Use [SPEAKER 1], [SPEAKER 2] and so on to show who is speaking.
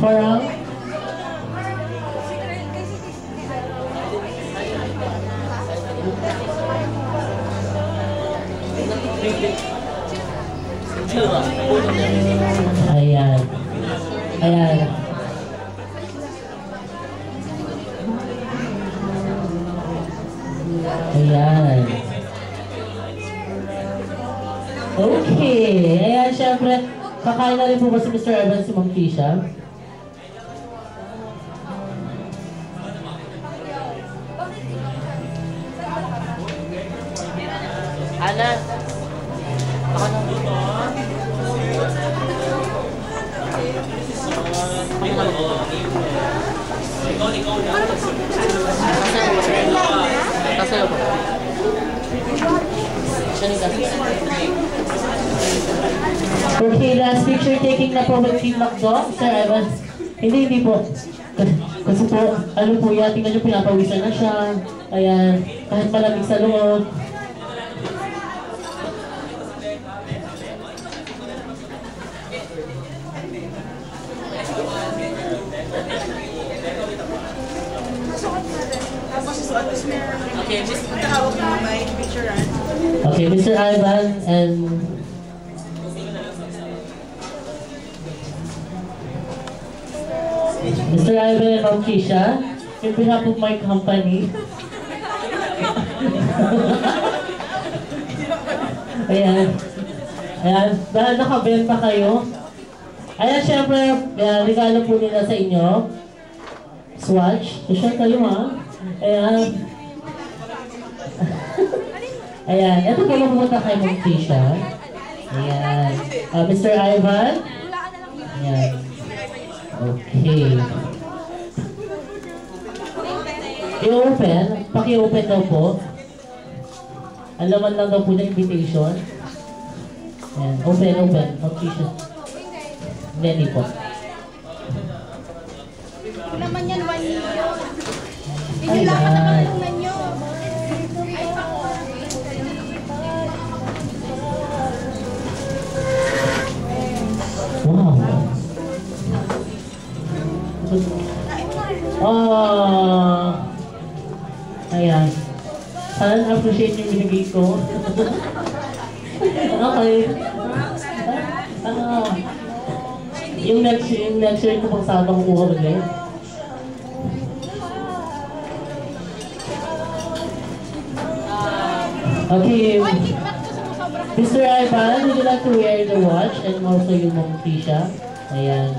[SPEAKER 1] Parang, ayan. Ayan. Ayan. Okay. Ayan, syempre, kakain na rin po ba si Mr. Evans si Ma'am Keisha? Ana, ako na. Kasayo po. Okay, last picture taking na po with Team Macdo, Sir Evans. Hindi po. Kasi po, ano po yan, tingnan nyo, pinapawisan na siya. Ayan, kahit malamig sa loob. Okay, Mr. Ivan and Mr. Ivan and Ma'am Keisha, in behalf of my company. Ayan. Ayan, dahil nakabenta kayo. Ayan, syempre, regalo po nila sa inyo. Swatch. Share kayo, ha? Ayan. Ayan. Ito kayo pumunta kay Ma'am Keisha. Ayan. Mr. Ivan. Ayan. Okay. I-open. Paki-open daw po. Ang laman lang daw po na invitation. Ayan. Open. Ma'am Keisha. Hindi po.
[SPEAKER 2] Naman yan, 1 million. Inilakan naman naman nyo.
[SPEAKER 1] Wow. Ayan. Sana appreciate yung binigay ko. Okay. Yung next year ko pang sana kukuha ulit. Okay. Mr. Ivan, would you like to wear the watch and also yung Ma'am Keisha? Ayan.